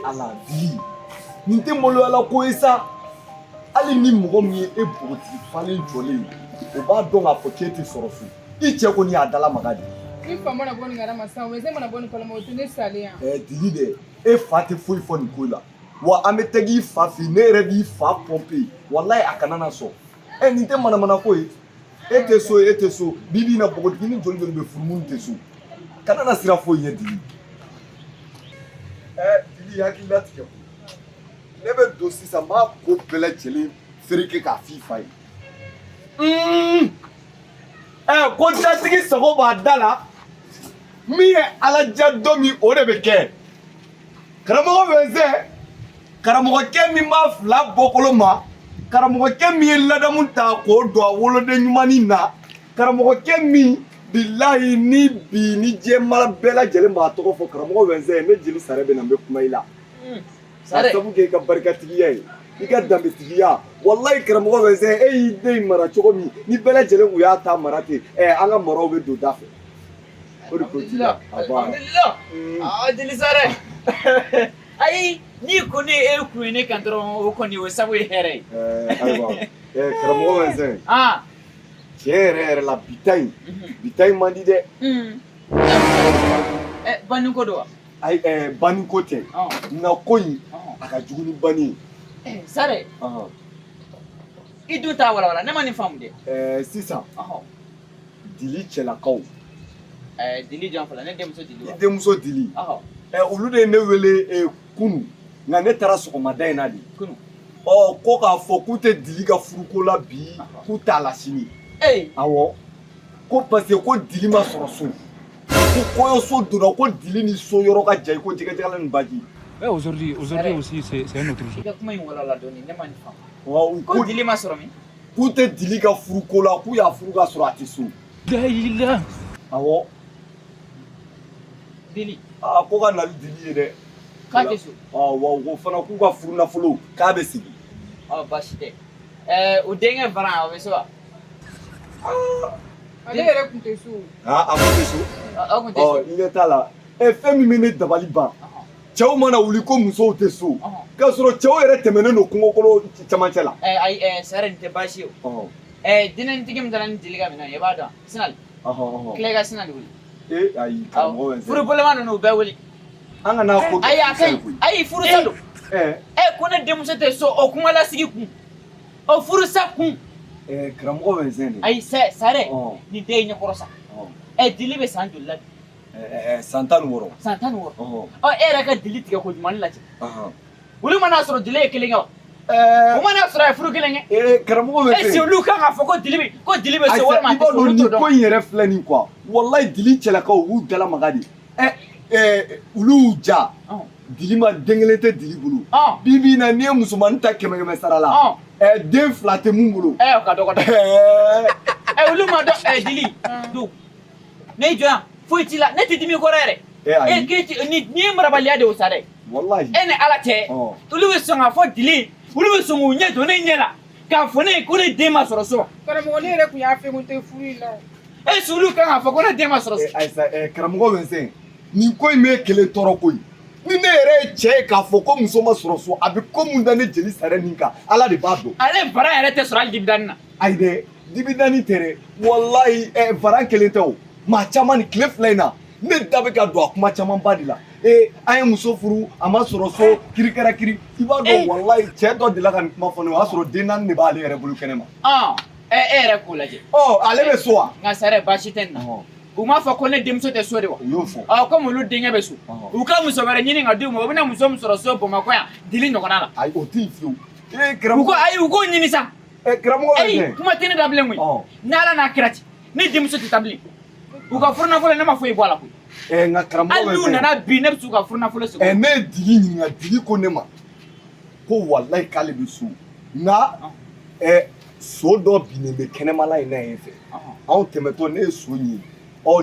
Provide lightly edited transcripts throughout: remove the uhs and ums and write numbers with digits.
ala vie nin tɛ malo ala ko ye sa hali ni mɔgɔ min ye e bogotigi falen jɔlen o b'a dɔn k'a fɔ k'e tɛ sɔrɔ so i cɛ kɔni y'a dala maga de. Ni fa mana bɔ nin kalama sisan Winzin mana bɔ nin kalama o tɛ ne salen yan. Dili dɛ e fa tɛ foyi fɔ nin ko la wa an bɛ tɛgɛ i fa fɛ ne yɛrɛ b'i fa pɔnpe walayi a kana na sɔn nin tɛ manamana ko ye e tɛ so e tɛ so bi bi in na bɔgɔtigi ni joli joli bɛ furu minnu tɛ so kana na sira foyi ye Dili. Dili hakili latigɛ ne bɛ don sisan n b'a ko bɛɛ lajɛlen fereke k'a f'i fa ye. Ko datigi sago b'a da la min ye ala diya dɔ min o de bɛ kɛ karamɔgɔ Winzin karamɔgɔkɛ min b'a fila bɔkolo ma karamɔgɔkɛ min ye ladamu ta k'o don a woloden ɲumanin na karamɔgɔkɛ min bilahi ni bi ni diɲɛmara bɛɛ lajɛlen b'a tɔgɔ fɔ karamɔgɔ Winzin ne jeli sare bɛ na n bɛ kuma i la k'a sabu kɛ i ka barikatigiya ye i ka danbetigiya walayi karamɔgɔ Winzin e y'i den mara cogo min ni bɛɛ lajɛlen u y'a ta mara ten an ka maraw bɛ don da fɛ o de ko ti la alhamdulillah jeli sare ayi ni ko ne e kun ye ne kan dɔrɔn o kɔni o sabu ye hɛrɛ ye ayiwa karamɔgɔ Winzin tiɲɛ yɛrɛ la bita in man di dɛ banni ko don wa ayi banni ko tɛ nka ko in a ka jugu ni banni ye sare i dun t'a walawala ne ma nin faamu dɛ sisan Dili cɛlakaw Dili jɔn fɔlɔ ne denmuso Dili wa i denmuso Dili olu de ye ne wele kunu nka ne taara sɔgɔmada in na de kunu ko k'a fɔ k'u tɛ Dili ka furuko la bi k'u t'a la sini awɔ ko parce que ko Dili ma sɔrɔ so ko kɔɲɔso donna ko Dili ni so yɔrɔ ka jan i ko jɛgɛjɛgɛla ni baji. Aujourd'hui aussi, c'est un autre jour. I ka kuma in walawala dɔɔni ne ma nin faamu ko Dili ma sɔrɔ min k'u tɛ Dili ka furuko la k'u y'a furu ka sɔrɔ a tɛ so. Dayila. awɔ Dili ko ka nali Dili ye dɛ k'a tɛ so wa ko fana k'u ka furu nafolo k'a bɛ sigi baasi tɛ o denkɛ Varan o bɛ so wa Ale yɛrɛ kun tɛ so. a kun tɛ so aw kun tɛ so i ɲɛ t'a la fɛn min bɛ ne dabali ban cɛw mana wuli ko musow tɛ so k'a sɔrɔ cɛw yɛrɛ tɛmɛnen don kungokolo cɛmancɛ la ayi sare nin tɛ baasi ye o dinɛnitigi min taara ni Dili ka minɛn ye i b'a dɔn Sinali tile ka Sinali wuli ayi karamɔgɔ Winzin furu boloma ninnu u bɛɛ wuli an kana ko ayi a ka ɲi ayi furusa don ko ne denmuso tɛ so o kuma lasigi kun o furusa kun karamɔgɔ Winzin ayi sare nin den ye ɲɛkɔrɔ sa Dili bɛ san joli la bi san 16 san 16 e yɛrɛ ka Dili tigɛ ko ɲuman lajɛ olu mana sɔrɔ Dili ye kelen kɛ wa o mana sɔrɔ a ye furu kelen kɛ karamɔgɔ Winzin est-ce que olu kan k'a fɔ ko Dili bɛ so walima a tɛ so olu t'o dɔn ko in yɛrɛ filɛ nin quoi walayi Dili cɛlakaw u b'u dalamaga de olu y'u ja Dili ma den kelen tɛ Dili bolo bi bi in na n'i ye musomanin ta 100 sara la den 2 tɛ mun bolo o ka dɔgɔ dɛ olu ma dɔn Dili don ne jɔ yan foyi t'i la ne tɛ dimi kɔrɔ yɛrɛ ni ye marabaliya de y'o sa dɛ wallahi e ni ala cɛ olu bɛ sɔn k'a fɔ Dili olu bɛ sɔn k'u ɲɛ don ne ɲɛ la k'a fɔ ne ko ne den ma sɔrɔ so Karamɔgɔ ne yɛrɛ kun y'a fɛ ko n tɛ furu in la. est-ce que olu kan k'a fɔ ko ne den ma sɔrɔ so ayisa karamɔgɔ Winzin nin ko in bɛ kelen tɔɔrɔ ko ye ni ne yɛrɛ ye cɛ ye k'a fɔ ko muso ma sɔrɔ so a bɛ ko mun da ne jeli sare nin kan ala de b'a dɔn ale Varan yɛrɛ tɛ sɔrɔ hali dibidani na ayi dɛ dibidani tɛ dɛ walayi Varan kelen tɛ o maa caman ni tile 2 in na ne da bɛ ka don a kuma caman ba de la an ye muso furu a ma sɔrɔ so kiri kɛra kiri i b'a dɔn walayi cɛ dɔ delila ka nin kuma fɔ ne o y'a sɔrɔ den 4 de b'ale yɛrɛ bolo kɛnɛ ma e yɛrɛ k'o lajɛ ale bɛ so wa nka sare baasi tɛ nin na u m'a fɔ ko ne denmuso tɛ so de wa u y'o fɔ komi olu denkɛ bɛ so u ka muso wɛrɛ ɲini ka di u ma u bɛna muso min sɔrɔ so Bamakɔ yan Dili ɲɔgɔnna la ayi o tɛ yen fiyewu u k'o ɲini sa karamɔgɔ Winzin kuma tɛ ne da bilen koyi ni ala n'a kɛra ten ne denmuso tɛ taa bilen u ka furu nafolo ne ma foyi bɔ a la koyi nka karamɔgɔ hali n'u nana bi ne bɛ se u ka furu nafolo sɔrɔ ne ye Dili ɲininka Dili ko ne ma ko walayi k'ale bɛ so nka so dɔ binnen bɛ kɛnɛmala in na yen fɛ anw tɛmɛtɔ ne ye so ɲini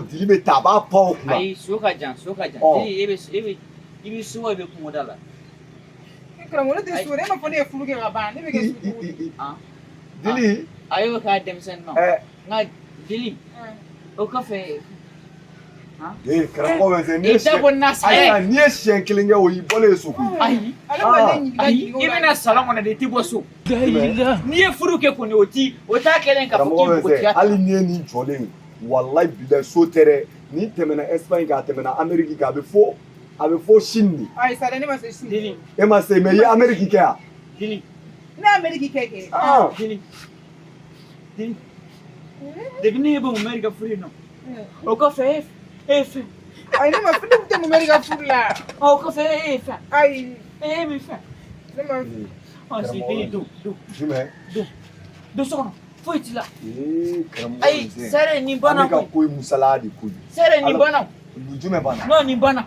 Dili bɛ taa a b'a pan o kunna ayi so ka jan Dili i bɛ so wa i bɛ kungo da la Karamɔgɔ ne tɛ so dɛ e m'a fɔ ne ye furu kɛ ka ban ne bɛ kɛ so Dili a y'o k'a denmisɛnnin na nka Dili o kɔfɛ karamɔgɔ bɛ se I tɛ bɔ na sa ayi n'i ye siɲɛ kelen kɛ o y'i bɔlen ye so koyi ayi Ayi. i bɛna salon kɔnɔ de i tɛ bɔ so لا إله n'i ye furu kɛ kɔni o t'a kɛlen k'a fɔ k'i karamɔgɔ bɛ se npogotigiya ta hali n'i ye nin jɔlen ye walayi bilayi so tɛ dɛ n'i tɛmɛna Espagne kan a tɛmɛna Amérique kan a bɛ fɔ Chine de Ayi sare ne ma se si. Dili e ma se mais i ye Amérique kɛ yan Dili Ne Ameriki keke. Dili depuis ne ye bɔ Mɔmɛdi ka furu yen nɔ o kɔfɛ e ye fɛn Ayi ne ma fini tɛ Mɔmɛdi ka furu la. o kɔfɛ e ye fɛn Ayi e ye min fɛn ne ma. ɔ si Dili do jumɛn do so kɔnɔ foyi t'i la karamɔgɔ ayi bɛ se sɛrɛ nin banna ale ka koyi ko ye musala de ko ye sɛrɛ nin banna jumɛn banna n'o nin banna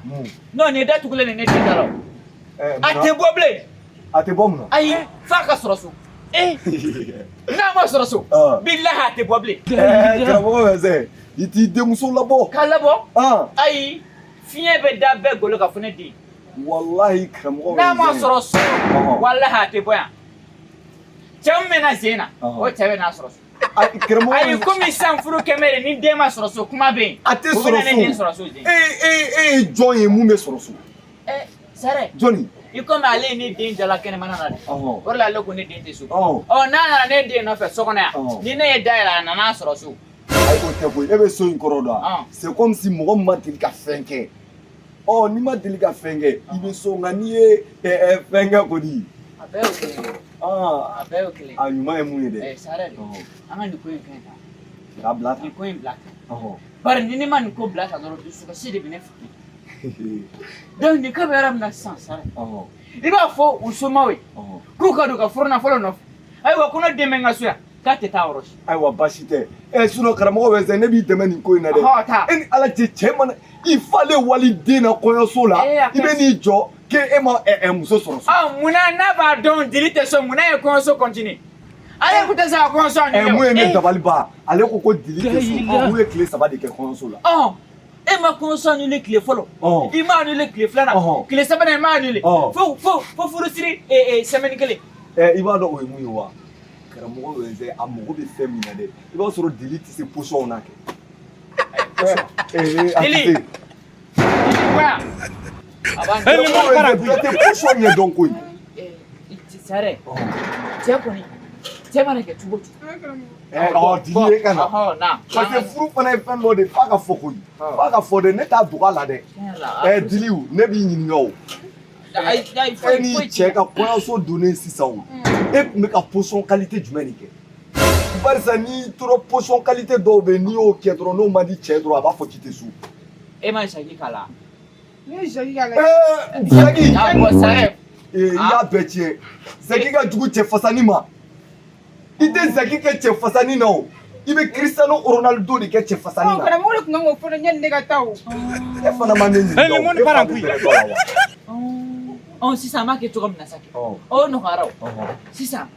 n'o nin datugulen nin ne den da la a tɛ bɔ bilen a tɛ bɔ mun na ayi f'a ka sɔrɔ so n'a ma sɔrɔ so bilahi a tɛ bɔ bilen karamɔgɔ bɛ se i t'i denmuso labɔ k'a labɔ ayi fiɲɛ bɛ da bɛɛ golo ka fɔ ne den walahi karamɔgɔ n'a ma sɔrɔ so walahi a tɛ bɔ yan cɛ min bɛna sen na o cɛ bɛ n'a sɔrɔ so ayi komi sisan furu kɛmɛ de ni den ma sɔrɔ so kuma bɛ yen a tɛ o bɛna ne den sɔrɔ sɔrɔ so so den e ye jɔn ye mun bɛ sɔrɔ so sɛrɛ jɔnni i komi ale ye ne den jala kɛnɛmana na de o de la ale ko ne den tɛ so ɔ n'a nana ne den nɔfɛ so kɔnɔ yan ni ne ye da yɛlɛ a nana sɔrɔ so ayi o tɛ koyi e bɛ so in kɔrɔ dɔn c'est comme si mɔgɔ min ma deli ka fɛn kɛ n'i ma deli ka fɛn kɛ i bɛ so nka n'i ye fɛn kɛ kɔni a bɛɛ y'o kelen ye a bɛɛ y'o kelen ye a ɲuman ye mun ye dɛ sare de an ka nin ko in kɛ tan k'a bila nin tan ko in bila tan bari ni ne ma nin ko bila tan dɔrɔn dusukasi de bɛ ne faga donc nin ko bɛ yɔrɔ min na sisan sare i b'a fɔ u somɔgɔw ye k'u ka don ka furu nafolo nɔfɛ ayiwa ko ne den bɛ n ka so yan k'a tɛ taa yɔrɔ si ayiwa baasi tɛ sinon karamɔgɔ bɛ se ne b'i dɛmɛ nin ko in na dɛ e ni ala cɛ cɛ mana i falen wali den na kɔɲɔso la i bɛ n'i jɔ k'e ma muso sɔrɔ so munna n'a b'a dɔn jeli tɛ so munna ye kɔɲɔso continue ale kun tɛ se ka kɔɲɔso ɲini mun ye ne dabali ban ale ko dili tɛ so mun ye tile 3 de kɛ kɔɲɔso la e ma kɔɲɔso annulé tile fɔlɔ i m'a annulé tile filanan tile sabanan i m'a annulé fo furusiri semaine kelen i b'a dɔn o ye mun ye wa karamɔgɔ bɛ se a mago bɛ fɛn min na dɛ i b'a sɔrɔ dili tɛ se position na kɛ dili wa tɛ position ɲɛ dɔn koyi sare cɛ kɔni cɛ mana kɛ cogo cogo dili ye ka na parce que furu fana ye fɛn dɔ de f'a ka fɔ koyi f'a ka fɔ de ne t'a dogo a la dɛ diliw ne b'i ɲininka o e ni cɛ ka kɔɲɔso donnen sisan o e tun bɛ ka position qualité jumɛn de kɛ barisa n'i tora position qualité dɔw bɛ yen n'i y'o kɛ dɔrɔn n'o man di cɛ dɔrɔn a b'a fɔ k'i tɛ so e ma sagi k'a la Ne ye joli k'a la. Zaki i y'a bɛɛ tiɲɛ Zaki ka jugu cɛ fasani ma i tɛ Zaki kɛ cɛ fasani na o i bɛ Cristiano Ronaldo de kɛ cɛ fasani na karamɔgɔ de tun kan k'o fɔ ne ɲani ne ka taa o. e fana ma ne ɲininka o sisan an b'a kɛ cogo min na Saki o nɔgɔyara o sisan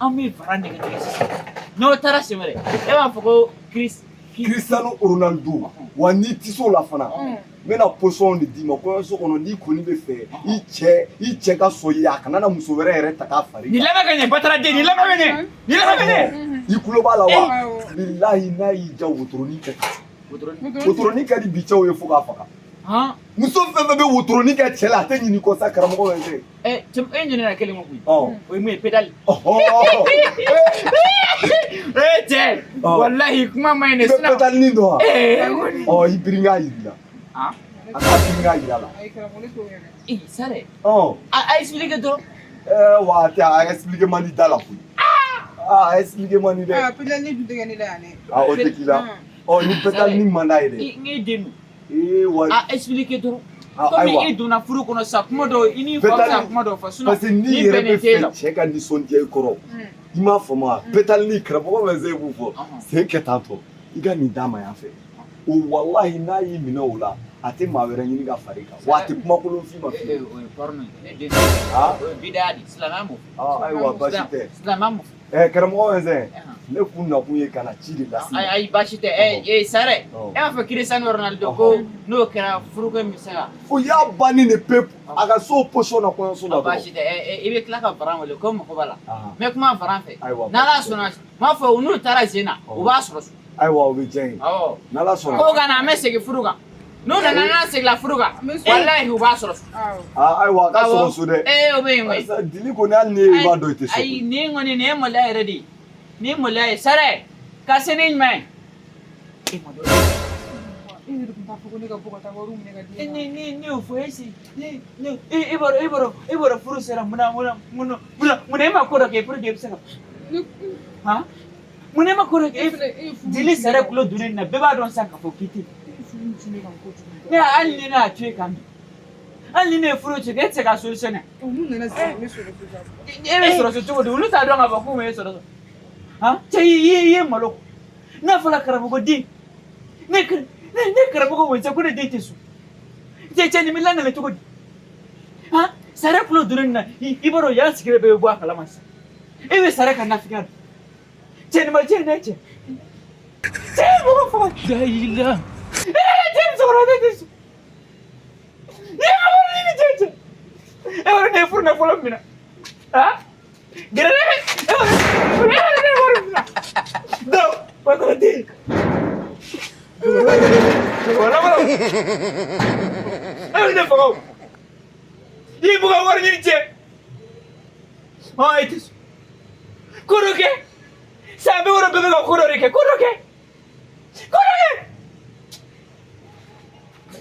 an bɛ fara nɛgɛ sisan n'o taara sen wɛrɛ e b'a fɔ ko Cristiano Ronaldo wa n'i tɛ se o la fana n bɛna position de d'i ma kɔɲɔso kɔnɔ n'i kɔni bɛ fɛ i cɛ ka sɔn i ye a kana na muso wɛrɛ yɛrɛ ta k'a fari kan. nin lamɛn ka ɲɛ Bataraden nin lamɛn ka ɲɛ nin lamɛn ka ɲɛ. i tulo b'a la wa bilahi n'a y'i ja wotoronin kɛ wotoronin ka di bi cɛw ye fo k'a faga muso fɛn fɛn bɛ wotoronin kɛ cɛ la a tɛ ɲini kɔ sa karamɔgɔ bɛ se. e ɲinɛna kelen ma koyi o ye mun ye pédale. cɛ walahi kuma ma ɲi dɛ. i bɛ pédalinin dɔn wa i biri n k'a yir'i la a k'a biri n k'a yir'a la. Ayi karamɔgɔ ne t'o yɛrɛ. Sare a expliqué dɔrɔn. wa tɛ a expliqué man di da la koyi a expliqué man di dɛ. pédalinin dun tɛ kɛ ne la yan dɛ. o tɛ k'i la ni pédalinin man d'a ye dɛ. n ye den don. wa a expliqué dɔrɔn. komi e donna furu kɔnɔ sa kuma dɔw i n'i fa bɛ se kuma dɔw fɔ sinon parce que n'i yɛrɛ bɛ fɛ cɛ ka nisɔndiya i kɔrɔ i m'a faamu wa pédalinin karamɔgɔ bɛ se k'u fɔ sen kɛ tan tɔ i ka nin d'a ma yan fɛ o walahi n'a y'i minɛ o la a tɛ maa wɛrɛ ɲini ka far'i kan wa a tɛ kuma kolon f'i ma fiyewu. o ye porno ye ne den o ye bidaya de silamɛya m'o fɔ. ayiwa baasi tɛ silamɛya m'o fɔ. karamɔgɔ Winzin ne kun nakun ye ka na ci de lase. ayi baasi tɛ Sare e b'a fɔ Cristiano Ronaldo ko n'o kɛra furuko in bɛ se ka. o y'a bannen de pewu a ka so position na kɔɲɔso la dɔrɔn. baasi tɛ i bɛ tila ka varan wele ko mɔgɔ b'a la n bɛ kuma varan fɛ n'Ala sɔnna n b'a fɔ n'u taara sen na u b'a sɔrɔ so. ayiwa o bɛ diya n ye n'Ala sɔnna. ko ka na an bɛ segin furu kan n'u nana n'a segila furu kan walahi u b'a sɔrɔ so. ayiwa a ka sɔrɔ so dɛ. o bɛ yen koyi. Barisa dili kɔni hali ni e b'a dɔn i tɛ so. ayi nin kɔni nin ye maloya yɛrɛ de ye nin ye maloya ye sare ka se ni ɲuman ye. e ma dɔn. e yɛrɛ tun t'a fɔ ko ne ka bɔ ka taa wariw minɛ ka di e ma. ne y'o fɔ e i bɔra furu sera mun e ma ko dɔ kɛ pour que e bɛ se ka. han mun e ma ko dɔ kɛ dili sare kulo donni nin na bɛɛ b'a dɔn sisan k'a fɔ k'i tɛ. ne hali ni ne y'a to e kan bi hali ni ne ye furu cɛ e tɛ se ka solution dɛ. n'u nana sisan ne sɔrɔ so sisan. e bɛ sɔrɔ so cogo di olu t'a dɔn k'a fɔ k'u bɛ sɔrɔ so. han cɛ i ye malo n'a fɔra karamɔgɔ den ne karamɔgɔ Winzin ko ne den tɛ so cɛ nin bɛ langale cogo di. han sare kulo donni nin na i b'a dɔn yan sigilen bɛɛ bɛ bɔ a kalama sisan e bɛ sare ka nafigiya dɔn cɛ nin ma cɛ ne cɛ mɔgɔ faga. Gila. cɛ musokɔrɔba tɛ so ne ka wari ɲini cɛ e wari ne ye furu nafolo min na han gɛrɛ ne e wari ne ye wari min na donc patron den wala e bɛ ne faga o i bɛ ka wari ɲini cɛ e tɛ so ko dɔ kɛ san bɛɛ wɛrɛ bɛɛ bɛ ka ko dɔ de kɛ ko dɔ kɛ.